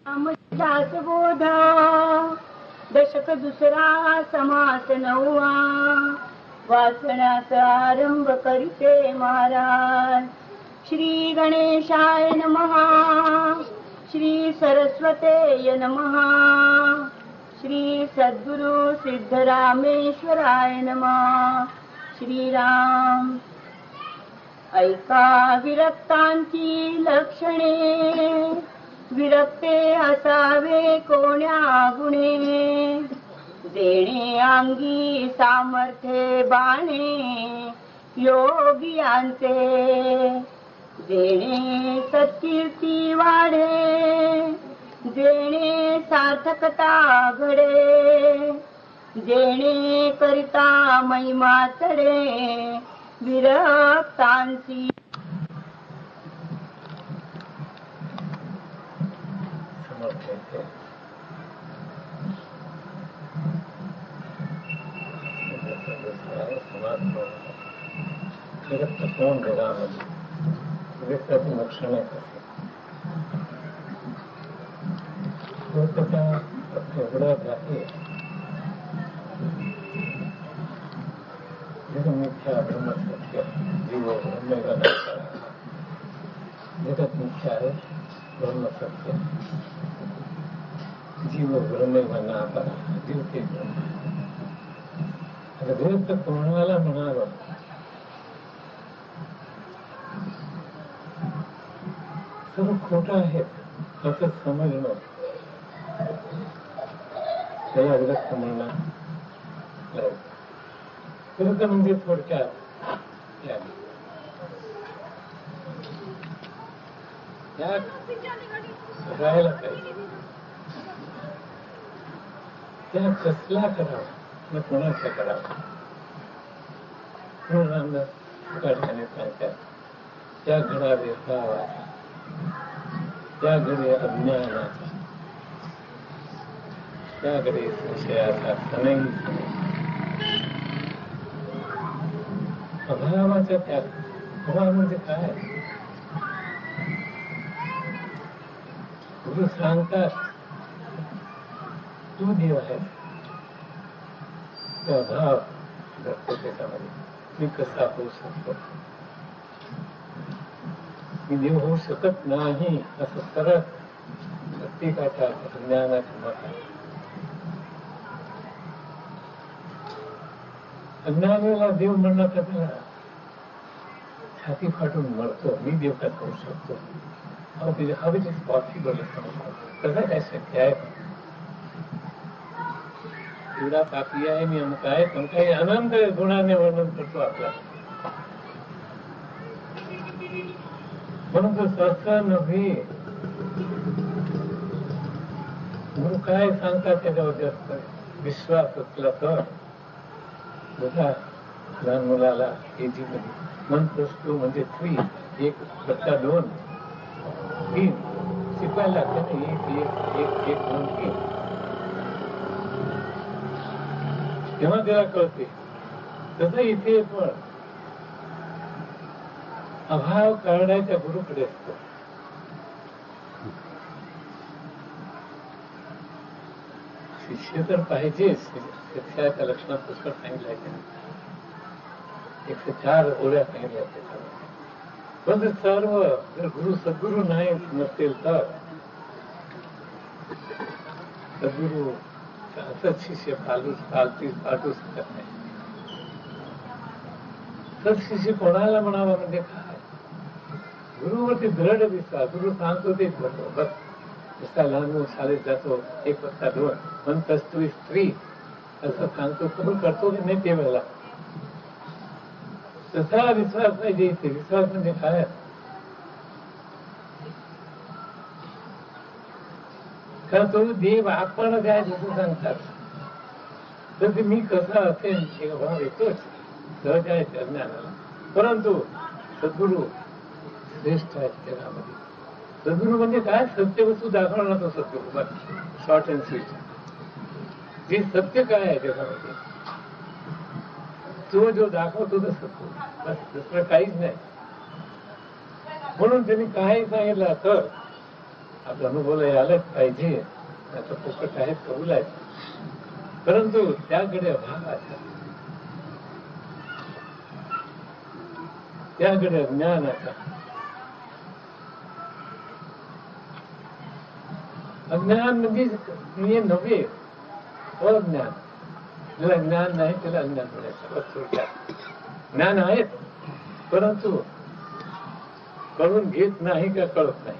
बोध दशक दुसरा समास नववा वाचण्याचा आरंभ करीते महाराज. श्री गणेशाय नमः. श्री सरस्वतेय नमः. श्री सद्गुरु सिद्धरामेश्वराय नमः. श्रीराम. ऐका विरक्तांची लक्षणे, विरक्ते असावे कोण्या गुणे. देणे अंगी सामर्थ्य बाणे योगियांचे, देणे सत्कीर्ती वाढे, देणे सार्थकता घडे, देणे करिता महिमा चढे विरक्तांची. कोण घरामध्ये विवेकाची लक्षणे कशी एवढं आहे. मिथ्या ब्रह्मसत्य जीव ब्रह्मेगा. जगत मिथ्या आहे, ब्रह्मसत्य. जीव ब्रह्मेगा नापरा, जीव ते ब्रह्म. आता विरक्त कोणाला म्हणावं? सर्व खोटं आहे असं समजणं, त्याला विरक्त म्हणणं. विरक्त म्हणजे थोडक्यात राहायला पाहिजे. त्या कसला करावा न कोणाचा करावा. ठिकाणी सांगतात त्या घडावे भावाचा, त्या घडी अज्ञानाचा, त्या घडी संशयाचा सनई. अभावाचा त्याग. अभाव म्हणजे काय? गुरु सांगतात तू देव आहे. तो अभाव घडतो त्याच्यामध्ये. मी कसा होऊ शकतो? मी देव होऊ शकत नाही असं सरळ प्रत्येकाच्या ज्ञानाचं मत आहे. अज्ञानीला देव म्हणणं त्याला छाती फाटून मरतो. मी देव का करू शकतो? How it is possible. कसं काय शक्य आहे? एवढा पापी आहे मी, अमुक आहे, पण काही अनंत गुणाने वर्णन करतो आपला. म्हणून सहसा नव्हे. गुरु काय सांगतात त्याच्यावर जास्त विश्वास असला तर. बघा लहान मुलाला केजी मध्ये 1+2 म्हणजे 3, 1+2 3 शिकवायला लागते ना. 1 1 2 3 तेव्हा त्याला कळते. तसं इथे पण अभाव करण्याच्या गुरुकडे असतो. शिष्य तर पाहिजेच. शिष्याच्या लक्षणात पुष्कळ सांगितलंय त्याने. 104 ओळ्या सांगितल्या त्याच्यामध्ये. पण सर्व जर गुरु सद्गुरु नाही नसतील तर सद्गुरु असंच शिष्य पालू शकत नाही. सत्शिष्य कोणाला म्हणावा म्हणजे काय? गुरुवरती दृढ विश्वास. गुरु सांगतो तेच म्हणतो बस. जसा लहान मुलं शाळेत जातो 1+2 1+2 3 असं सांगतो, कबूल करतो की नाही ते वेळेला. तसा विश्वास पाहिजे इथे. विश्वास म्हणजे काय? कारण तो देव आपण काय जसं सांगतात तर मी कसा असेल एक भाव येतोच सहज आहे त्या ज्ञानाला. परंतु सद्गुरु श्रेष्ठ आहेत जगामध्ये. सद्गुरु म्हणजे काय? सत्य वस्तू दाखवणार तो सद्गुरु. बस शॉर्ट अँड स्वीट. जे सत्य काय आहे जगामध्ये तो जो दाखवतो तो सत्य. बस दुसरं काहीच नाही. म्हणून त्यांनी काय सांगितलं तर आपल्या अनुभवला यायलाच पाहिजे. आता फुकट आहेत, कबूल आहेत, परंतु त्याकडे भावाचा, त्याकडे ज्ञानाचा. अज्ञान म्हणजे नव्हे, अज्ञान. ज्याला ज्ञान नाही त्याला अज्ञान म्हणायचं. ज्ञान आहेत परंतु कळून घेत नाही का कळत नाही.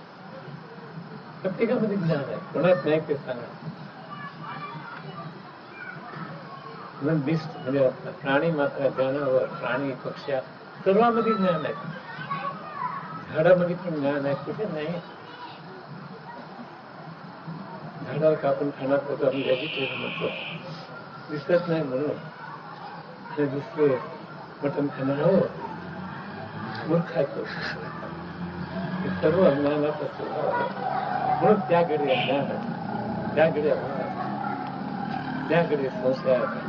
प्रत्येकामध्ये ज्ञान आहे, कोणाच नाही ते सांगा. म्हणजे प्राणी मात्र, जनावर, प्राणी, पक्ष्या सर्वांमध्ये ज्ञान आहे. झाडामध्ये पण ज्ञान आहे, कुठे नाही. झाडाला कापून खाणार होतो आम्ही व्हेजिटेरियन म्हणतो, दिसत नाही म्हणून. ते दिसते मटण खाणार हो, मूर्ख आहे तो. सर्व अज्ञानाचा स्वभाव आहे. म्हणून त्याकडे अज्ञान आहे, त्याकडे अभाव आहे, त्याकडे संशय आहे.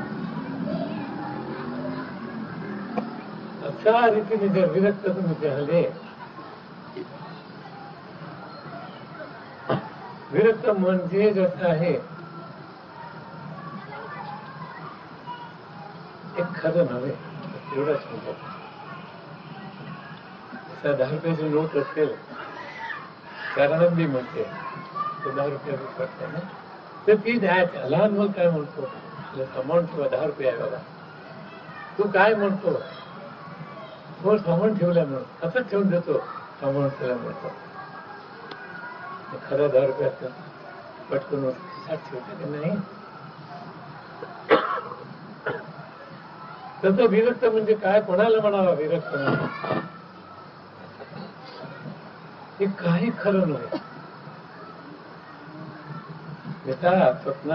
अशा रीतीने जर विरक्त तुम्ही झाले, विरक्त म्हणजे जसं आहे एक खरं नव्हे, एवढंच म्हणतो. 10 रुपयाची नोट असेल, आनंदी म्हणते, 10 रुपयाची पडते ना, तर ती द्यायच्या. लहान मुल काय म्हणतो, सामान ठेवा, 10 रुपये आहे बघा. तू काय म्हणतो, तो सामान ठेवल्या म्हणून असंच ठेवून देतो, सामान ठेवल्या म्हणतो. खरं 10 रुपयाचं पटकन ठेवते की नाही. तसं विरक्त म्हणजे काय, कोणाला म्हणावा विरक्त म्हणजे? हे काही खरं नव्हे. जसा स्वप्न,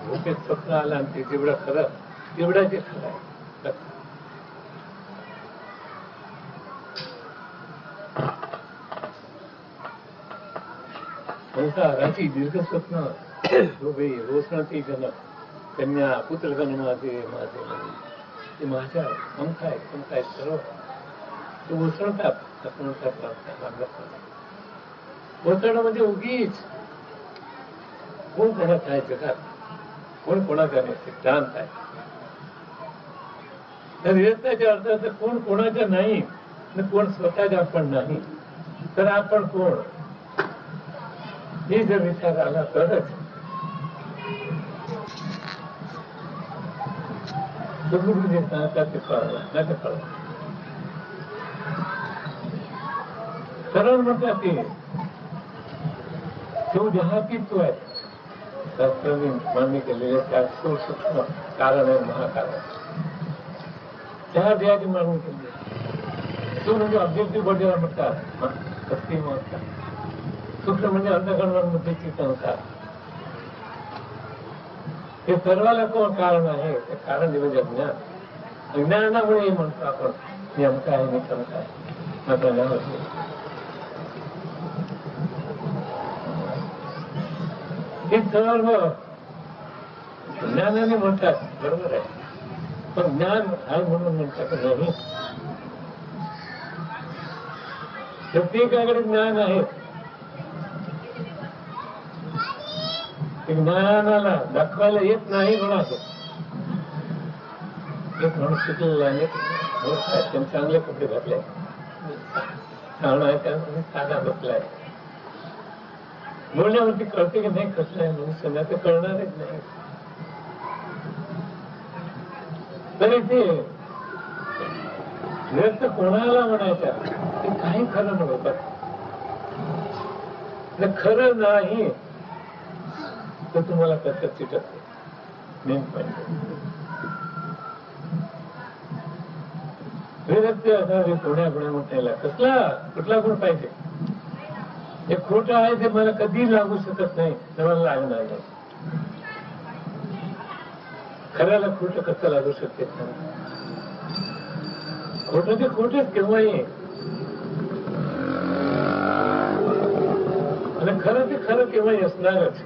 झोपेत स्वप्न आलं आणि ते जेवढं खरं तेवढं ते खरं आहे. संसाराची दीर्घ स्वप्न शोभे रोषणाती जन कन्या पुत्र जन माझे माझे ते माझ्या समकाय सर्व ते उसळतात. उसळणं म्हणजे उगीच कोण कोणाचं आहे जगात, कोण कोणाचा नाही सिद्धांत आहे. तर विरक्ताच्या अर्थात कोण कोणाच्या नाही, कोण स्वतःच्या आपण नाही, तर आपण कोण हे जर विचार आला तरच सद्गुरू जे सांगतात ते कळलं, नाही ते कळलं. सरळ म्हणतात ते तो जहा की तो आहे, शास्त्रांनी मान्य केलेले त्या सूक्ष्म कारण आहे, महाकारण. त्या देहाची मागणी केली. तो म्हणजे ऑब्जेक्टिव्ह बॉडीला म्हणतात, सत्य म्हणतात. सूक्ष्म म्हणजे अंतःकरणामध्ये संसार. हे सर्वाला कोण कारण आहे, ते कारण म्हणजे अज्ञान. अज्ञानामुळे म्हणतो आपण नेमकं आहे, निकमक आहे. मात्र हे सर्व ज्ञानाने म्हणतात, बरोबर आहे. पण ज्ञान आहे म्हणून म्हणतात नाही. प्रत्येकाकडे ज्ञान आहे. ज्ञानाला दाखवायला येत नाही म्हणातो. एक माणूस शिकलेला आहे, चांगले कपडे घातले, छान आहे, त्यामध्ये साधा बसलाय. बोलण्यावरती कळते की नाही कसं आहे मनुष्यांना, ते कळणारच नाही. तरी ते व्यक्त कोणाला म्हणायच्या, ते काही खरं नव्हतं. खरं नाही तर तुम्हाला कसं चिटकते. मेन पॉइंट विरक्त असावे कोण्या गुणा म्हटलेला. कसला कुठला गुण पाहिजे? हे खोटं आहे ते मला कधी लागू शकत नाही, मला लागणार नाही. खऱ्याला खोटं कसं लागू शकते? खोटं ते खोटंच केव्हाही, आणि खरं ते खरं केव्हाही असणारच.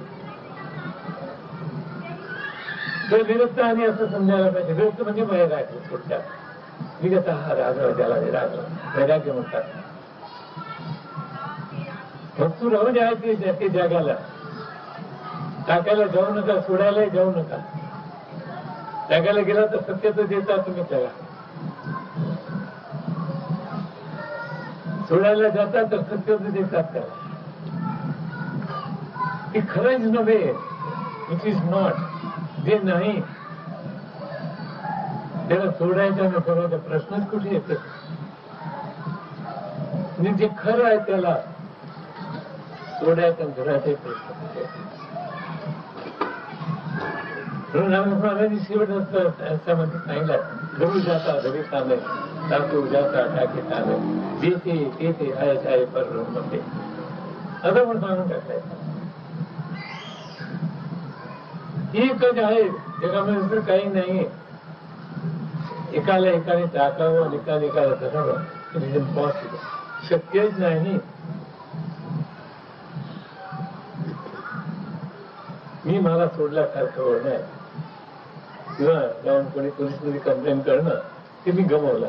तर विरक्त आणि असं समजायला पाहिजे. विरक्त म्हणजे वैराग्य. थोडक्यात विगत हा राग, ज्याला विराग वैराग्य म्हणतात. वस्तू राहू द्यायची ते जगाला. टाकायला जाऊ नका, सोडायला जाऊ नका. टाकायला गेला तर सत्याचं देता तुम्ही त्याला, सोडायला जाता तर सत्याचं देतात त्याला. ते खरंच नव्हे, इट इज नॉट, जे नाही त्याला सोडायचा न सोडायचा प्रश्नच कुठे येतो. आणि जे खरं आहे त्याला सोडायचा धरायचा प्रश्न कुठे येतो. महाराजांनी शेवट त्यामध्ये सांगितलं, घरू जाता घरी तांबे, टाकू जाता टाके तांबे, देते तेथे आहे आहे पर मध्ये. असं पण सांगून टाकायचं. एकच आहे जगामध्ये, दुसरं काही नाही. एकाला एकाने टाकावं आणि एकाला धरावं, इट इज इम्पॉसिबल, शक्यच नाही. मी मला सोडल्यासारखं नाही किंवा जाऊन कोणी पोलिसमध्ये कंप्लेंट करणं ते मी गमवलं.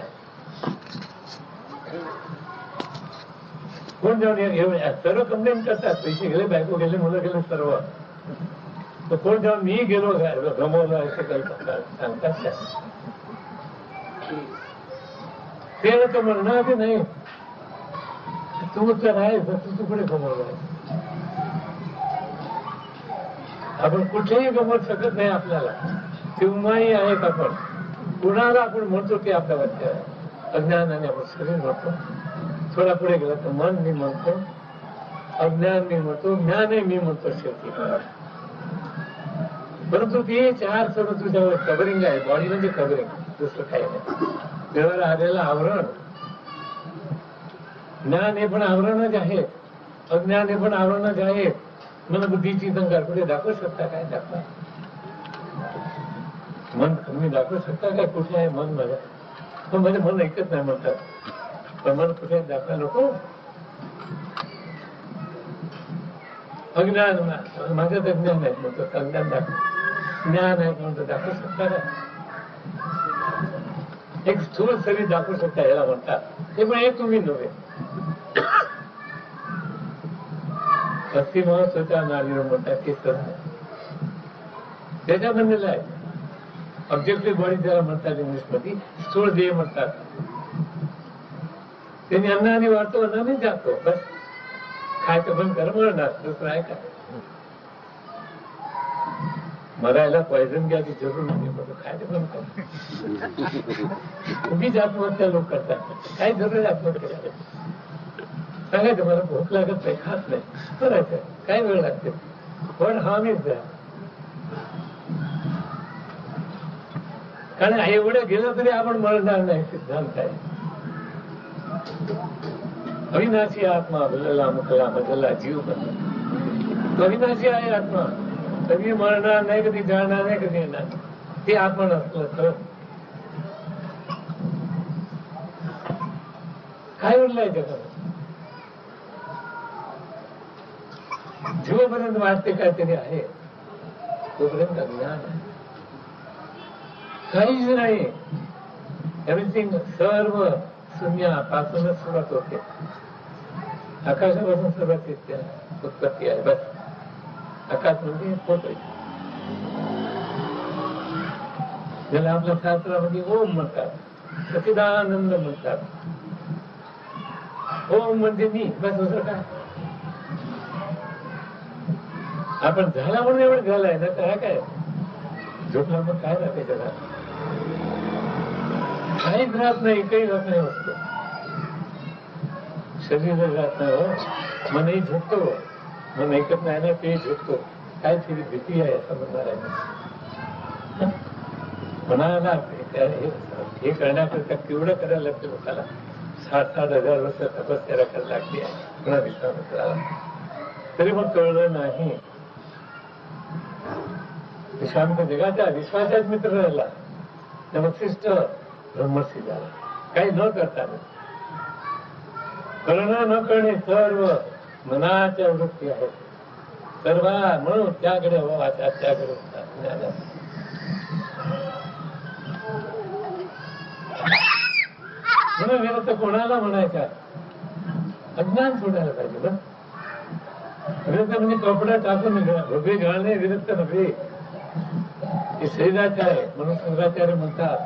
कोण जाऊन सर्व कंप्लेंट करतात, पैसे गेले, बायको गेले, मुलं गेले, सर्व. तर कोण जाऊन मी गेलो गमवलं असं काही सांगतात काय? ते तर म्हणणार नाही, तू तर आहे तू पुढे गमवलं. आपण कुठेही गमवू शकत नाही. आपल्याला तेव्हाही आहेत आपण. कुणाला आपण म्हणतो की आपल्या वरती आहे. अज्ञानाने आपण शरीर म्हणतो, थोडा पुढे गेला तर मन मी म्हणतो, अज्ञान मी म्हणतो, ज्ञानही मी म्हणतो शेवटी. परंतु ते चार सर्व तुझ्यावर कव्हरिंग आहे. बॉडी म्हणजे कव्हरिंग, दुसरं काही नाही. त्यावर आलेलं आवरण. ज्ञान हे पण आवरणच आहे, अज्ञान हे पण आवरणच आहे. मन बुद्धीची दंगार कुठे दाखवू शकता काय? दाखवा. मन तुम्ही दाखवू शकता काय कुठे आहे मन? माझं पण माझे मन ऐकत नाही म्हणतात. पण मन कुठे दाखवा नको. अज्ञान माझ्यात अज्ञान आहे म्हणतो, अज्ञान दाखव. ज्ञान आहे म्हणतो, दाखवू शकता काय? एक स्थूल शरीर दाखवू शकता याला म्हणतात. ते पण हे तुम्ही नव्हे. अस्थि महत्वाच्या नाडीवर म्हणतात ते तर त्याच्या बनलेलं आहे. ऑब्जेक्टिव्ह बॉडी त्याला म्हणतात इंग्लिशमध्ये, स्थूळ देह म्हणतात. त्यांनी अन्नाने वाढतो, अन्नाने जातो. बस खायचं बंद कर, मरणार. दुसरं आहे का? मरायला पॉयझन घ्यायची जरूर नाही, खायचं बंद कर. उगीच आत्महत्या लोक करतात. काय जरूर आत्महत्या करायची? सांगायचं मला भूक लागत नाही, खात नाही, करायचं. काय वेळ लागते? पण हामीच द्या. कारण एवढं गेलं तरी आपण मरणार नाही. सिद्धांत आहे अविनाशी आत्मा भरलेला मुकला बदलला जीव बनला. अविनाशी आहे आत्मा, कधी मरणार नाही, कधी जाणार नाही, कधी येणार. ते आपण असलं तर काय उरलंय जगात? जीवपर्यंत वाटते काहीतरी आहे, तोपर्यंत अज्ञान आहे. काहीच नाही. एव्हरीथिंग सर्व शून्यापासूनच सुरुवात होते. आकाशापासून सुरुवात येते, उत्पत्ती आहे. बस आकाश म्हणजे होत. ज्याला आपल्या शास्त्रामध्ये ओम म्हणतात, सच्चिदानंद म्हणतात. ओम म्हणजे मी, बस दुसरं काय? आपण झाला म्हणून एवढं झालंय ना, तर काय झोपला मग काय राहते जगात? काहीच राहत नाही, काही राहत नाही. वस्तू शरीर राहत नाही. हो, मनही झोपतो. मन ऐकत नाही ना, ते झोपतो. काय तरी भीती आहे असं म्हणणार आहे. म्हणाला हे करण्याकरता केवढं करायला लागतं लोकांना. 60,000 वर्ष तपश्चर्या करायला लागली आहे पुन्हा विश्वामित्राला, तरी मग कळलं नाही. विश्वामित्र जगाच्या विश्वासाच मित्र राहिला, नमशिष्ट ब्रह्मर्षी झाला. काही न करता करणं न करणे सर्व मनाच्या वृत्ती आहेत. सर्व म्हणून त्याकडे वाचा, त्याकडे म्हणून गेलं तर कोणाला म्हणायचं? अज्ञान सोडायला पाहिजे ना. विरक्त म्हणजे कपडा टाकून भव्य घालणे विरक्त नव्हे. हे शरीराचे आहे. म्हणून शंकराचार्य म्हणतात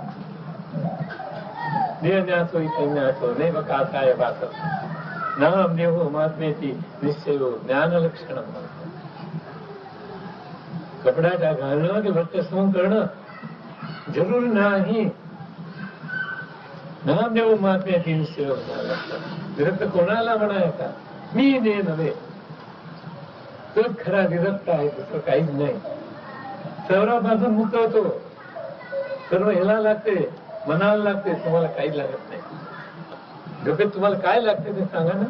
देहन्यासो इथन्यासो नाही बघा काय बात नाम देहो महात्मेची निश्चयो ज्ञान लक्षण. कपडा घालणं की भक्त सोंग करणं जरूर नाही. नाम देव महात्म्याची निश्चय विरक्त कोणाला म्हणायचा? मी दे नव्हे. तोच खरा विरक्त आहे, दुसरं काहीच नाही. सर्वापासून मुक्त होतो. सर्व ह्याला लागते, मनाला लागते, तुम्हाला काही लागत नाही. डोक्यात तुम्हाला काय लागते ते सांगा ना.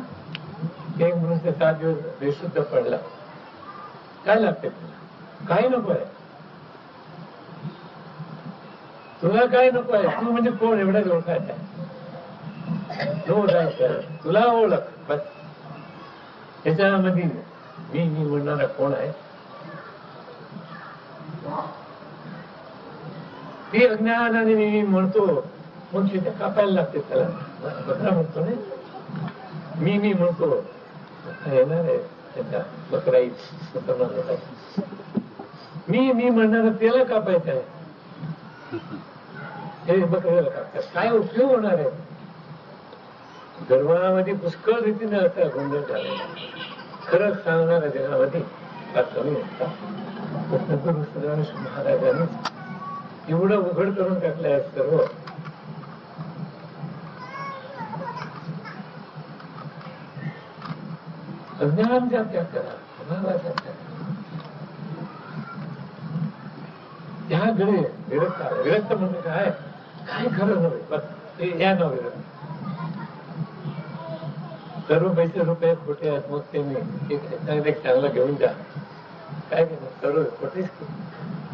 एक मनुष्य 7 दिवस बेशुद्ध पडला, काय लागते तुला? काही नको आहे. तुला काय नको आहे? तू म्हणजे कोण एवढ्याच ओळखायचं आहे. नो जायचं तुला ओळख बस. त्याच्यामध्ये मी म्हणणारा कोण आहे? ते अज्ञान आणि मी म्हणतो मग तिथे कापायला लागते. त्याला बकरा म्हणतो नाही, मी म्हणतो येणार आहे त्याच्या बकरा मी म्हणणार त्याला कापायचं आहे. हे बकऱ्याला कापतात. काय उपयोग होणार आहे? गर्भामध्ये पुष्कळ रीतीने असा गोंधळ झालेला. खरंच सांगणाऱ्या जगामध्ये फार कमी होता. गुरु सदानंद महाराजांनी एवढं उघड करून टाकलं आहे सर्व. अज्ञानचा त्याग करा, अज्ञानाचा त्याग करा. त्याकडे विरक्त आला. विरक्त म्हणजे काय? काय खरं नव्हे बस या न विरक्त. सर्व पैसे रुपये खोटे आहेत. मग ते मी एक चांगला घेऊन जा. काय घेणार? सर्व खोटेच.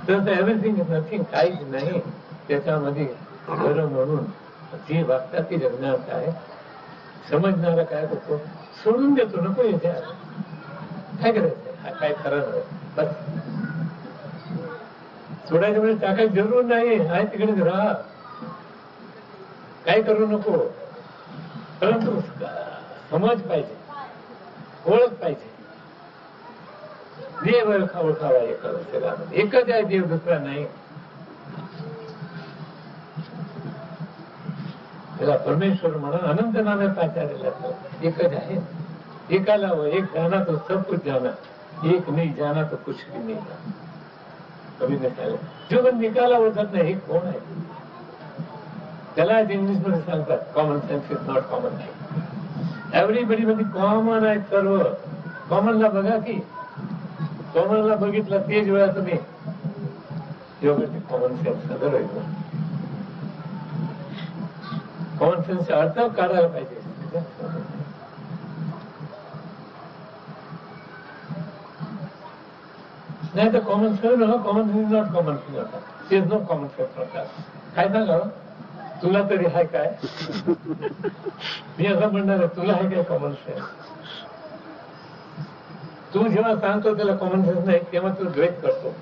तर एव्हरीथिंग इज नथिंग. काहीच नाही त्याच्यामध्ये खरं म्हणून जे वागतात ती जगण्यात आहे. समजणारा काय करतो? सोडून देतो. नको येते काय करायचं? हा काय खरं नव्हे बस. सोडायच्या वेळेस टाकायची जरूर नाही. आहे तिकडेच राहा. काय करू नको. परंतु समज पाहिजे, ओळख पाहिजे. देव ओळखावा एका जगामध्ये. एकच आहे देव, दुसरा नाही. त्याला परमेश्वर म्हणा. अनंत नामात आचार्य एकच आहे. एकाला एक जाना तो सब कुछ जाना, एक नाही जाना तो कुछ भी नहीं जाना. कभी नाही. जो पण निकाला ओळखत नाही हे कोण आहे? त्याला इंग्लिश मध्ये सांगतात common sense is not common. Everybody मध्ये कॉमन आहे सर्व. कॉमनला बघा की कॉमनला बघितलं तेच वेळा तुम्ही योगाची कॉमन सेन्स सदर होईल. कॉमन सेन्सचा अर्थ काढायला पाहिजे. नाही तर common sense common sense not common sense is no common sense होता. काय सांगावं? तुला तरी आहे काय? मी असं म्हणणार आहे, तुला आहे काय कॉमन सेन्स? तू जेव्हा सांगतो त्याला कॉमन सेन्स नाही तेव्हा तू द्वेष करतो.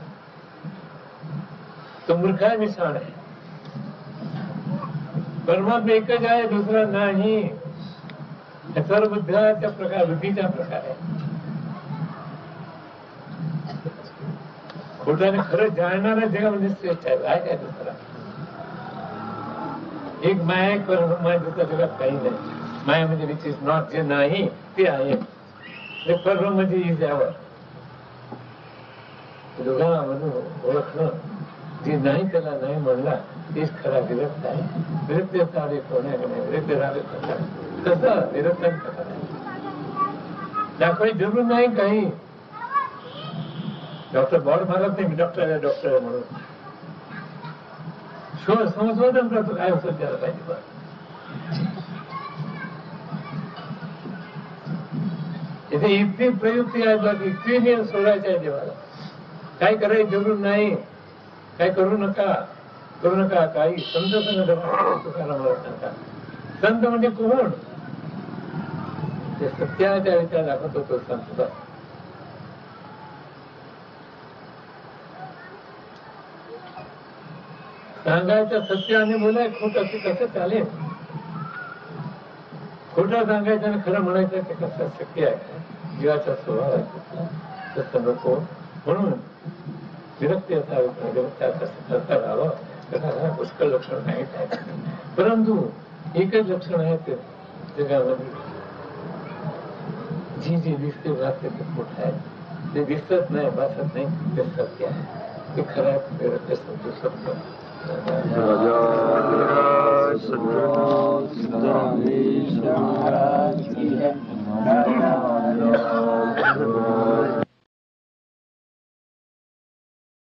तो मूर्ख आहे, मी शहाणा आहे. परमात्मा एकच आहे, दुसरा नाही. सर्व बुद्धाच्या प्रकार, बुद्धीचा प्रकार आहे. खोटाने खरं जाणणारा जगामध्ये श्रेष्ठ आहे. काय दुसरा? एक माया, एक परब्रह्म, दुसऱ्या जगात काही नाही. माया म्हणजे विच इज नॉट, जे नाही ते आहे. ते परब्रह्म म्हणजे इज यावर. दोघांमधून ओळखणं. जे नाही त्याला नाही म्हणला तेच खरा विरक्त आहे. विरक्त सारे कोणाकडे नाही. विरक्त रावे कसं विरक्त दाखवायची जरूर नाही काही. डॉक्टर बॉड मारत नाही, मी डॉक्टर आहे, डॉक्टर आहे म्हणून. संशोधन करतो काय असं त्याला पाहिजे. इथे इतकी प्रयुक्ती आहे बाकी इतकी नियम सोडायचे आहे देवाला. काय करायची जरूर नाही. काय करू नका, करू नका. काही संत तुकाराम म्हणत नका. संत म्हणजे कोण? ते सत्याच्या विचार दाखवत होतो संत. सांगायचं सत्य आणि बोलाय खोटं ते कसं चालेल? खोटं सांगायचं आणि खरं म्हणायचं ते कसं शक्य आहे? जीवाचा स्वभाव आहे तसं नको. म्हणून विरक्ती असावी, करता राहावं. त्याला पुष्कळ लक्षण माहीत आहे, परंतु एकच लक्षण आहे ते जगामध्ये, जी दिसते वाटते ते मोठं आहे, ते दिसत नाही भासत नाही ते सत्य आहे, ते खरं आहे, ते समजू शकतो. सद्गुरू सिद्धरामेश्वर महाराज